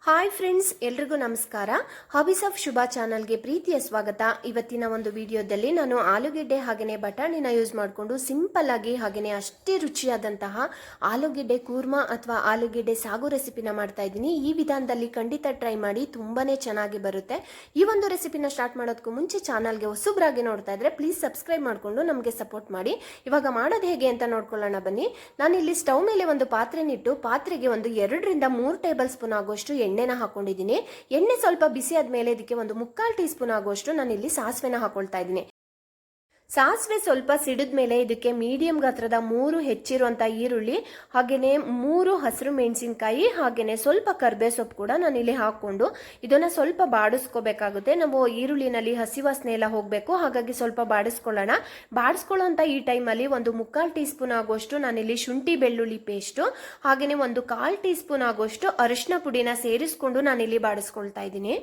Hi friends, ಎಲ್ರಿಗೂ ನಮಸ್ಕಾರ. Hobbies of Shubha ಚಾನಲ್ಗೆ ಪ್ರೀತಿಯ ಸ್ವಾಗತ. ಇವತ್ತಿನ ಒಂದು ವಿಡಿಯೋದಲ್ಲಿ ನಾನು ಆಲೂಗೆಡ್ಡೆ ಹಾಗೆಯೇ ಬಟಾಣಿನ ಯೂಸ್ ಮಾಡಿಕೊಂಡು ಸಿಂಪಲ್ ಆಗಿ ಹಾಗೆಯೇ ಅಷ್ಟೇ ರುಚಿಯಾದಂತಹ ಆಲೂಗೆಡ್ಡೆ ಕೂರ್ಮಾ ಅಥವಾ ಆಲೂಗೆಡ್ಡೆ ಸಾಗು ರೆಸಿಪಿನ ಮಾಡ್ತಾ ಇದ್ದೀನಿ. ಈ ವಿಧಾನದಲ್ಲಿ ಖಂಡಿತ ಟ್ರೈ ಮಾಡಿ, ತುಂಬಾನೇ ಚೆನ್ನಾಗಿ ಬರುತ್ತೆ. ಈ ಒಂದು ರೆಸಿಪಿನ ಸ್ಟಾರ್ಟ್ ಮಾಡೋದಕ್ಕೂ ಮುಂಚೆ ಚಾನಲ್ಗೆ ಹೊಸಬ್ರಾಗಿ ನೋಡ್ತಾ ಇದ್ರೆ ಪ್ಲೀಸ್ ಸಬ್ಸ್ಕ್ರೈಬ್ ಮಾಡಿಕೊಂಡು ನಮಗೆ ಸಪೋರ್ಟ್ ಮಾಡಿ. ಇವಾಗ ಮಾಡೋದು ಹೇಗೆ ಅಂತ ನೋಡ್ಕೊಳ್ಳೋಣ ಬನ್ನಿ. ನಾನಿಲ್ಲಿ ಸ್ಟವ್ ಮೇಲೆ ಒಂದು ಪಾತ್ರೆನಿಟ್ಟು ಪಾತ್ರೆಗೆ ಒಂದು 2-3 ಟೇಬಲ್ ಸ್ಪೂನ್ ಆಗುವಷ್ಟು ಎಣ್ಣೆನ ಹಾಕೊಂಡಿದ್ದೀನಿ. ಎಣ್ಣೆ ಸ್ವಲ್ಪ ಬಿಸಿ ಆದ್ಮೇಲೆ ಇದಕ್ಕೆ ಒಂದು 3/4 ಟೀ ಸ್ಪೂನ್ ಆಗುವಷ್ಟು ನಾನು ಇಲ್ಲಿ ಸಾಸಿವೆನ ಹಾಕೊಳ್ತಾ ಇದ್ದೀನಿ. ಸಾಸಿವೆ ಸ್ವಲ್ಪ ಸಿಡಿದ ಮೇಲೆ ಇದಕ್ಕೆ ಮೀಡಿಯಂ ಗಾತ್ರದ 3 ಹೆಚ್ಚಿರುವಂತ ಈರುಳ್ಳಿ ಹಾಗೇನೆ 3 ಹಸಿರು ಮೆಣಸಿನಕಾಯಿ ಹಾಗೇನೆ ಸ್ವಲ್ಪ ಕರ್ಬೇವು ಸೊಪ್ಪು ಕೂಡ ನಾನು ಇಲ್ಲಿ ಹಾಕೊಂಡು ಇದನ್ನ ಸ್ವಲ್ಪ ಬಾಡಿಸ್ಕೋಬೇಕಾಗುತ್ತೆ. ನಾವು ಈರುಳ್ಳಿನಲ್ಲಿ ಹಸಿ ವಾಸನೆ ಎಲ್ಲ ಹೋಗಬೇಕು, ಹಾಗಾಗಿ ಸ್ವಲ್ಪ ಬಾಡಿಸ್ಕೊಳ್ಳೋಣ. ಬಾಡಿಸ್ಕೊಳ್ಳೋಂಥ ಈ ಟೈಮಲ್ಲಿ ಒಂದು 3/4 ಟೀ ಸ್ಪೂನ್ ಆಗುವಷ್ಟು ನಾನಿಲ್ಲಿ ಶುಂಠಿ ಬೆಳ್ಳುಳ್ಳಿ ಪೇಸ್ಟು ಹಾಗೇನೆ ಒಂದು 1/4 ಟೀ ಸ್ಪೂನ್ ಆಗುವಷ್ಟು ಅರಿಶಿನ ಪುಡಿನ ಸೇರಿಸ್ಕೊಂಡು ನಾನಿಲ್ಲಿ ಬಾಡಿಸ್ಕೊಳ್ತಾ ಇದ್ದೀನಿ.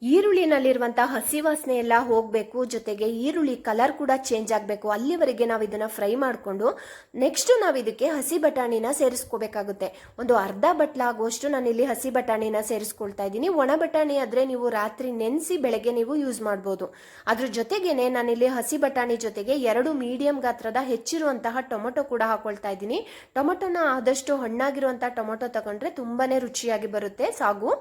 ಈರುಳ್ಳಿನಲ್ಲಿರುವಂತಹ ಹಸಿ ವಾಸನೆ ಎಲ್ಲ ಹೋಗಬೇಕು, ಜೊತೆಗೆ ಈರುಳ್ಳಿ ಕಲರ್ ಕೂಡ ಚೇಂಜ್ ಆಗಬೇಕು. ಅಲ್ಲಿವರೆಗೆ ನಾವು ಇದನ್ನ ಫ್ರೈ ಮಾಡಿಕೊಂಡು ನೆಕ್ಸ್ಟ್ ನಾವು ಇದಕ್ಕೆ ಹಸಿ ಬಟಾಣಿನ ಸೇರಿಸ್ಕೋಬೇಕಾಗುತ್ತೆ. ಒಂದು ಅರ್ಧ ಬಟ್ಲ ಆಗುವಷ್ಟು ನಾನಿಲ್ಲಿ ಹಸಿ ಬಟಾಣಿನ ಸೇರಿಸ್ಕೊಳ್ತಾ ಇದ್ದೀನಿ. ಒಣ ಬಟಾಣಿ ಆದ್ರೆ ನೀವು ರಾತ್ರಿ ನೆನೆಸಿ ಬೆಳಗ್ಗೆ ನೀವು ಯೂಸ್ ಮಾಡ್ಬೋದು. ಅದ್ರ ಜೊತೆಗೇನೆ ನಾನಿಲ್ಲಿ ಹಸಿ ಬಟಾಣಿ ಜೊತೆಗೆ 2 ಮೀಡಿಯಂ ಗಾತ್ರದ ಹೆಚ್ಚಿರುವಂತಹ ಟೊಮೊಟೊ ಕೂಡ ಹಾಕೊಳ್ತಾ ಇದ್ದೀನಿ. ಟೊಮೊಟೊನ ಆದಷ್ಟು ಹಣ್ಣಾಗಿರುವಂತಹ ಟೊಮೊಟೊ ತಗೊಂಡ್ರೆ ತುಂಬಾನೇ ರುಚಿಯಾಗಿ ಬರುತ್ತೆ ಸಾಗು.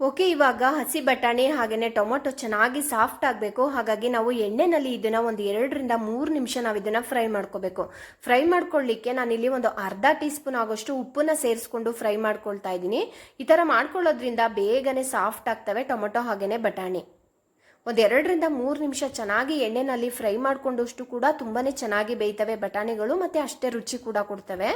ಓಕೆ, ಇವಾಗ ಹಸಿ ಬಟಾಣಿ ಹಾಗೆಯೇ ಟೊಮೊಟೊ ಚೆನ್ನಾಗಿ ಸಾಫ್ಟ್ ಆಗಬೇಕು. ಹಾಗಾಗಿ ನಾವು ಎಣ್ಣೆನಲ್ಲಿ ಇದನ್ನ ಒಂದು 2-3 ನಿಮಿಷ ನಾವು ಇದನ್ನ ಫ್ರೈ ಮಾಡ್ಕೋಬೇಕು. ಫ್ರೈ ಮಾಡ್ಕೊಳ್ಳಿಕ್ಕೆ ನಾನಿಲ್ಲಿ ಒಂದು ಅರ್ಧ ಟೀ ಸ್ಪೂನ್ ಆಗೋಷ್ಟು ಉಪ್ಪನ್ನ ಸೇರಿಸ್ಕೊಂಡು ಫ್ರೈ ಮಾಡ್ಕೊಳ್ತಾ ಇದ್ದೀನಿ. ಈ ತರ ಮಾಡ್ಕೊಳ್ಳೋದ್ರಿಂದ ಬೇಗನೆ ಸಾಫ್ಟ್ ಆಗ್ತವೆ ಟೊಮೊಟೊ ಹಾಗೆಯೇ ಬಟಾಣಿ. ಒಂದು 2-3 ನಿಮಿಷ ಚೆನ್ನಾಗಿ ಎಣ್ಣೆನಲ್ಲಿ ಫ್ರೈ ಮಾಡ್ಕೊಂಡಷ್ಟು ಕೂಡ ತುಂಬಾನೇ ಚೆನ್ನಾಗಿ ಬೇಯ್ತವೆ ಬಟಾಣಿಗಳು, ಮತ್ತೆ ಅಷ್ಟೇ ರುಚಿ ಕೂಡ ಕೊಡ್ತವೆ.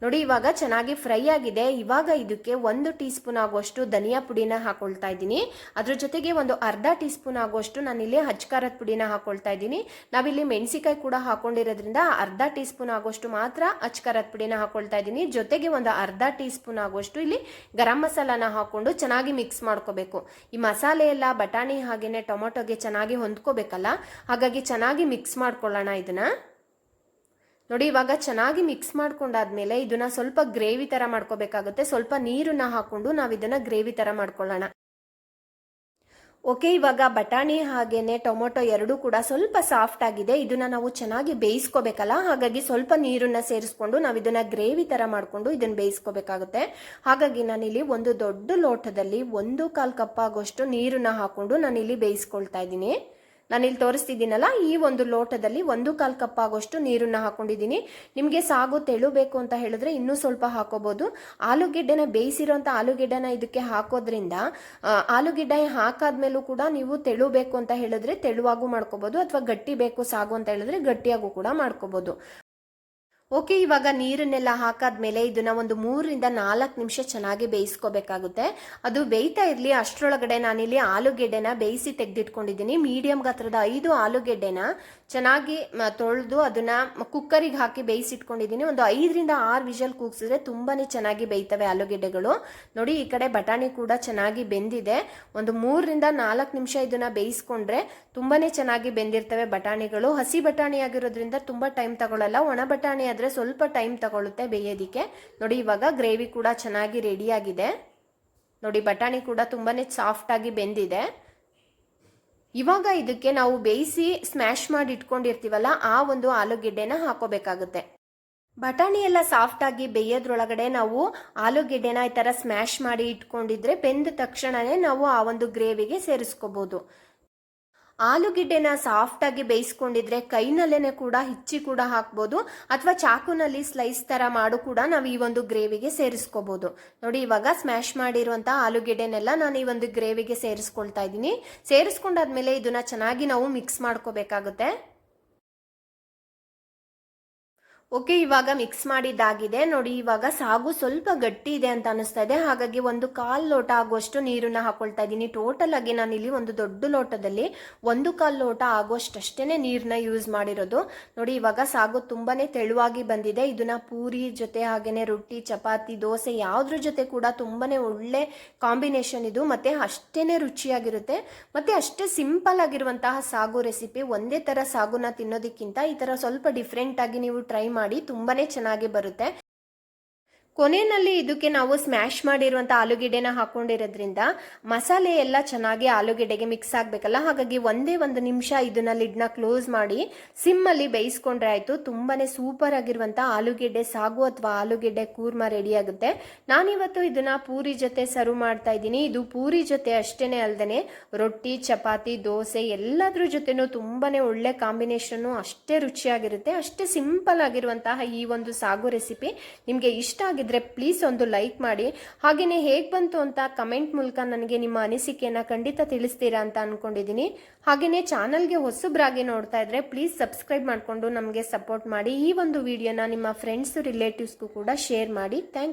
ನೋಡಿ, ಇವಾಗ ಚೆನ್ನಾಗಿ ಫ್ರೈ ಆಗಿದೆ. ಇವಾಗ ಇದಕ್ಕೆ 1 ಟೀ ಸ್ಪೂನ್ ಆಗುವಷ್ಟು ಧನಿಯಾ ಪುಡಿನ ಹಾಕೊಳ್ತಾ ಇದ್ದೀನಿ. ಅದ್ರ ಜೊತೆಗೆ ಒಂದು ಅರ್ಧ ಟೀ ಸ್ಪೂನ್ ಆಗುವಷ್ಟು ನಾನಿಲ್ಲಿ ಹಚ್ಕಾರದ ಪುಡಿನ ಹಾಕೊಳ್ತಾ ಇದ್ದೀನಿ. ನಾವಿಲ್ಲಿ ಮೆಣಸಿಕಾಯಿ ಕೂಡ ಹಾಕೊಂಡಿರೋದ್ರಿಂದ ಅರ್ಧ ಟೀ ಸ್ಪೂನ್ ಆಗುವಷ್ಟು ಮಾತ್ರ ಹಚ್ಕಾರದ ಪುಡಿನ ಹಾಕೊಳ್ತಾ ಇದ್ದೀನಿ. ಜೊತೆಗೆ ಒಂದು ಅರ್ಧ ಟೀ ಸ್ಪೂನ್ ಆಗುವಷ್ಟು ಇಲ್ಲಿ ಗರಂ ಮಸಾಲಾನ ಹಾಕೊಂಡು ಚೆನ್ನಾಗಿ ಮಿಕ್ಸ್ ಮಾಡ್ಕೋಬೇಕು. ಈ ಮಸಾಲೆ ಎಲ್ಲ ಬಟಾಣಿ ಹಾಗೇನೆ ಟೊಮೊಟೊಗೆ ಚೆನ್ನಾಗಿ ಹೊಂದ್ಕೋಬೇಕಲ್ಲ, ಹಾಗಾಗಿ ಚೆನ್ನಾಗಿ ಮಿಕ್ಸ್ ಮಾಡ್ಕೊಳ್ಳೋಣ ಇದನ್ನ. ನೋಡಿ, ಇವಾಗ ಚೆನ್ನಾಗಿ ಮಿಕ್ಸ್ ಮಾಡ್ಕೊಂಡಾದ್ಮೇಲೆ ಇದನ್ನ ಸ್ವಲ್ಪ ಗ್ರೇವಿ ತರ ಮಾಡ್ಕೋಬೇಕಾಗುತ್ತೆ. ಸ್ವಲ್ಪ ನೀರನ್ನ ಹಾಕೊಂಡು ನಾವು ಇದನ್ನ ಗ್ರೇವಿ ತರ ಮಾಡ್ಕೊಳ್ಳೋಣ. ಓಕೆ, ಇವಾಗ ಬಟಾಣಿ ಹಾಗೇನೆ ಟೊಮೊಟೊ ಎರಡೂ ಕೂಡ ಸ್ವಲ್ಪ ಸಾಫ್ಟ್ ಆಗಿದೆ. ಇದನ್ನ ನಾವು ಚೆನ್ನಾಗಿ ಬೇಯಿಸ್ಕೋಬೇಕಲ್ಲ, ಹಾಗಾಗಿ ಸ್ವಲ್ಪ ನೀರನ್ನ ಸೇರಿಸ್ಕೊಂಡು ನಾವು ಇದನ್ನ ಗ್ರೇವಿ ತರ ಮಾಡ್ಕೊಂಡು ಇದನ್ನ ಬೇಯಿಸ್ಕೋಬೇಕಾಗುತ್ತೆ. ಹಾಗಾಗಿ ನಾನಿಲ್ಲಿ ಒಂದು ದೊಡ್ಡ ಲೋಟದಲ್ಲಿ 1/4 ಕಪ್ ಆಗೋಷ್ಟು ನೀರನ್ನ ಹಾಕೊಂಡು ನಾನಿಲ್ಲಿ ಬೇಯಿಸ್ಕೊಳ್ತಾ ಇದ್ದೀನಿ. ನಾನಿಲ್ಲಿ ತೋರಿಸ್ತಿದ್ದೀನಲ್ಲ, ಈ ಒಂದು ಲೋಟದಲ್ಲಿ 1/4 ಕಪ್ ಆಗೋಷ್ಟು ನೀರನ್ನ ಹಾಕೊಂಡಿದ್ದೀನಿ. ನಿಮಗೆ ಸಾಗು ತೆಳುಬೇಕು ಅಂತ ಹೇಳಿದ್ರೆ ಇನ್ನೂ ಸ್ವಲ್ಪ ಹಾಕೋಬಹುದು. ಆಲೂಗೆಡ್ಡೆನ ಬೇಯಿಸಿರೋಂಥ ಆಲೂಗೆಡ್ಡೆನ ಇದಕ್ಕೆ ಹಾಕೋದ್ರಿಂದ ಆಲೂಗೆಡ್ಡೆ ಹಾಕಾದ್ಮೇಲೂ ಕೂಡ ನೀವು ತೆಳುಬೇಕು ಅಂತ ಹೇಳಿದ್ರೆ ತೆಳುವಾಗೂ ಮಾಡ್ಕೋಬಹುದು, ಅಥವಾ ಗಟ್ಟಿ ಬೇಕು ಸಾಗು ಅಂತ ಹೇಳಿದ್ರೆ ಗಟ್ಟಿಯಾಗೂ ಕೂಡ ಮಾಡ್ಕೋಬಹುದು. ಓಕೆ, ಇವಾಗ ನೀರನ್ನೆಲ್ಲ ಹಾಕಾದ್ಮೇಲೆ ಇದನ್ನ ಒಂದು 3-4 ನಿಮಿಷ ಚೆನ್ನಾಗಿ ಬೇಯಿಸ್ಕೋಬೇಕಾಗುತ್ತೆ. ಅದು ಬೇಯ್ತಾ ಇರ್ಲಿ ಅಷ್ಟರೊಳಗಡೆ ನಾನಿಲ್ಲಿ ಆಲೂಗೆಡ್ಡೆನ ಬೇಯಿಸಿ ತೆಗೆದಿಟ್ಕೊಂಡಿದ್ದೀನಿ. ಮೀಡಿಯಂ ಗಾತ್ರದ 5 ಆಲೂಗೆಡ್ಡೆನ ಚೆನ್ನಾಗಿ ತೊಳೆದು ಅದನ್ನ ಕುಕ್ಕರಿಗೆ ಹಾಕಿ ಬೇಯಿಸಿಟ್ಕೊಂಡಿದ್ದೀನಿ. ಒಂದು 5-6 ವಿಷಲ್ ಕೂಗ್ಸಿದ್ರೆ ತುಂಬಾನೇ ಚೆನ್ನಾಗಿ ಬೇಯ್ತವೆ ಆಲೂಗೆಡ್ಡೆಗಳು. ನೋಡಿ, ಈ ಕಡೆ ಬಟಾಣಿ ಕೂಡ ಚೆನ್ನಾಗಿ ಬೆಂದಿದೆ. ಒಂದು 3-4 ನಿಮಿಷ ಇದನ್ನ ಬೇಯಿಸ್ಕೊಂಡ್ರೆ ತುಂಬಾನೇ ಚೆನ್ನಾಗಿ ಬೆಂದಿರ್ತವೆ ಬಟಾಣಿಗಳು. ಹಸಿ ಬಟಾಣಿ ಆಗಿರೋದ್ರಿಂದ ತುಂಬಾ ಟೈಮ್ ತಗೊಳ್ಳಲ್ಲ. ಒಣ ಬಟಾಣಿ ಆದ್ರೆ ಸ್ವಲ್ಪ ಟೈಮ್ ತಗೊಳುತ್ತೆ ಬೇಯೋದಿಕ್ಕೆ. ನೋಡಿ, ಇವಾಗ ಗ್ರೇವಿ ಕೂಡ ಚೆನ್ನಾಗಿ ರೆಡಿ ಆಗಿದೆ. ನೋಡಿ, ಬಟಾಣಿ ಕೂಡ ತುಂಬಾನೇ ಸಾಫ್ಟ್ ಆಗಿ ಬೆಂದಿದೆ. ಇವಾಗ ಇದಕ್ಕೆ ನಾವು ಬೇಯಿಸಿ ಸ್ಮ್ಯಾಶ್ ಮಾಡಿ ಇಟ್ಕೊಂಡಿರ್ತೀವಲ್ಲ, ಆ ಒಂದು ಆಲೂಗೆಡ್ಡೆನ ಹಾಕೋಬೇಕಾಗುತ್ತೆ. ಬಟಾಣಿ ಎಲ್ಲ ಸಾಫ್ಟ್ ಆಗಿ ಬೇಯೋದ್ರೊಳಗಡೆ ನಾವು ಆಲೂಗೆಡ್ಡೆನ ಈ ತರ ಸ್ಮ್ಯಾಶ್ ಮಾಡಿ ಇಟ್ಕೊಂಡಿದ್ರೆ ಬೆಂದ ತಕ್ಷಣನೇ ನಾವು ಆ ಒಂದು ಗ್ರೇವಿಗೆ ಸೇರಿಸ್ಕೋಬಹುದು. ಆಲೂಗೆಡ್ಡೆನ ಸಾಫ್ಟ್ ಆಗಿ ಬೇಯಿಸ್ಕೊಂಡಿದ್ರೆ ಕೈನಲ್ಲೇನೆ ಕೂಡ ಹಿಚ್ಚಿ ಕೂಡ ಹಾಕ್ಬೋದು, ಅಥವಾ ಚಾಕುನಲ್ಲಿ ಸ್ಲೈಸ್ ತರ ಮಾಡು ಕೂಡ ನಾವು ಈ ಒಂದು ಗ್ರೇವಿಗೆ ಸೇರಿಸ್ಕೋಬಹುದು. ನೋಡಿ, ಇವಾಗ ಸ್ಮ್ಯಾಶ್ ಮಾಡಿರುವಂತಹ ಆಲೂಗೆಡ್ಡೆನೆಲ್ಲ ನಾನು ಈ ಒಂದು ಗ್ರೇವಿಗೆ ಸೇರಿಸ್ಕೊಳ್ತಾ ಇದ್ದೀನಿ. ಸೇರಿಸ್ಕೊಂಡಾದ್ಮೇಲೆ ಇದನ್ನ ಚೆನ್ನಾಗಿ ನಾವು ಮಿಕ್ಸ್ ಮಾಡ್ಕೋಬೇಕಾಗುತ್ತೆ. ಓಕೆ, ಇವಾಗ ಮಿಕ್ಸ್ ಮಾಡಿದ್ದಾಗಿದೆ. ನೋಡಿ, ಇವಾಗ ಸಾಗು ಸ್ವಲ್ಪ ಗಟ್ಟಿ ಇದೆ ಅಂತ ಅನಿಸ್ತಾ ಇದೆ. ಹಾಗಾಗಿ 1/4 ಲೋಟ ಆಗುವಷ್ಟು ನೀರನ್ನ ಹಾಕೊಳ್ತಾ ಇದ್ದೀನಿ. ಟೋಟಲ್ ಆಗಿ ನಾನಿಲ್ಲಿ ಒಂದು ದೊಡ್ಡ ಲೋಟದಲ್ಲಿ 1/4 ಲೋಟ ಆಗುವಷ್ಟಷ್ಟೇನೆ ನೀರನ್ನ ಯೂಸ್ ಮಾಡಿರೋದು. ನೋಡಿ, ಇವಾಗ ಸಾಗು ತುಂಬಾನೇ ತೆಳುವಾಗಿ ಬಂದಿದೆ. ಇದನ್ನ ಪೂರಿ ಜೊತೆ ಹಾಗೇನೆ ರೊಟ್ಟಿ, ಚಪಾತಿ, ದೋಸೆ ಯಾವ್ದ್ರ ಜೊತೆ ಕೂಡ ತುಂಬಾನೇ ಒಳ್ಳೆ ಕಾಂಬಿನೇಷನ್ ಇದು. ಮತ್ತೆ ಅಷ್ಟೇನೆ ರುಚಿಯಾಗಿರುತ್ತೆ, ಮತ್ತೆ ಅಷ್ಟೇ ಸಿಂಪಲ್ ಆಗಿರುವಂತಹ ಸಾಗು ರೆಸಿಪಿ. ಒಂದೇ ತರ ಸಾಗುನ ತಿನ್ನೋದಕ್ಕಿಂತ ಈ ತರ ಸ್ವಲ್ಪ ಡಿಫ್ರೆಂಟ್ ಆಗಿ ನೀವು ಟ್ರೈ ಮಾಡಿ, ತುಂಬಾನೇ ಚೆನ್ನಾಗಿ ಬರುತ್ತೆ. ಕೊನೆಯಲ್ಲಿ ಇದಕ್ಕೆ ನಾವು ಸ್ಮ್ಯಾಶ್ ಮಾಡಿರುವಂಥ ಆಲೂಗೆಡ್ಡೆನ ಹಾಕೊಂಡಿರೋದ್ರಿಂದ ಮಸಾಲೆ ಎಲ್ಲ ಚೆನ್ನಾಗಿ ಆಲೂಗೆಡ್ಡೆಗೆ ಮಿಕ್ಸ್ ಆಗಬೇಕಲ್ಲ, ಹಾಗಾಗಿ ಒಂದೇ ಒಂದು ನಿಮಿಷ ಇದನ್ನ ಲಿಡ್ನ ಕ್ಲೋಸ್ ಮಾಡಿ ಸಿಮ್ಮಲ್ಲಿ ಬೇಯಿಸ್ಕೊಂಡ್ರೆ ಆಯಿತು. ತುಂಬಾ ಸೂಪರ್ ಆಗಿರುವಂಥ ಆಲೂಗೆಡ್ಡೆ ಸಾಗು ಅಥವಾ ಆಲೂಗೆಡ್ಡೆ ಕೂರ್ಮ ರೆಡಿ ಆಗುತ್ತೆ. ನಾನಿವತ್ತು ಇದನ್ನ ಪೂರಿ ಜೊತೆ ಸರ್ವ್ ಮಾಡ್ತಾ ಇದ್ದೀನಿ. ಇದು ಪೂರಿ ಜೊತೆ ಅಷ್ಟೇನೆ ಅಲ್ಲದೆ ರೊಟ್ಟಿ, ಚಪಾತಿ, ದೋಸೆ ಎಲ್ಲದ್ರ ಜೊತೆನೂ ತುಂಬಾ ಒಳ್ಳೆ ಕಾಂಬಿನೇಷನ್ನು, ಅಷ್ಟೇ ರುಚಿಯಾಗಿರುತ್ತೆ. ಅಷ್ಟೇ ಸಿಂಪಲ್ ಆಗಿರುವಂತಹ ಈ ಒಂದು ಸಾಗು ರೆಸಿಪಿ ನಿಮಗೆ ಇಷ್ಟ ಆಗಿದ್ರೆ ಪ್ಲೀಸ್ ಒಂದು ಲೈಕ್ ಮಾಡಿ. ಹಾಗೆಯೇ ಹೇಗೆ ಬಂತು ಅಂತ ಕಮೆಂಟ್ ಮೂಲಕ ನನಗೆ ನಿಮ್ಮ ಅನಿಸಿಕೆಯನ್ನು ಖಂಡಿತ ತಿಳಿಸ್ತೀರಾ ಅಂತ ಅನ್ಕೊಂಡಿದ್ದೀನಿ. ಹಾಗೆಯೇ ಚಾನಲ್ಗೆ ಹೊಸಬ್ರಾಗಿ ನೋಡ್ತಾ ಇದ್ರೆ ಪ್ಲೀಸ್ ಸಬ್ಸ್ಕ್ರೈಬ್ ಮಾಡಿಕೊಂಡು ನಮಗೆ ಸಪೋರ್ಟ್ ಮಾಡಿ. ಈ ಒಂದು ವಿಡಿಯೋನ ನಿಮ್ಮ ಫ್ರೆಂಡ್ಸ್ ರಿಲೇಟಿವ್ಸ್ಗೂ ಕೂಡ ಶೇರ್ ಮಾಡಿ. Thank you.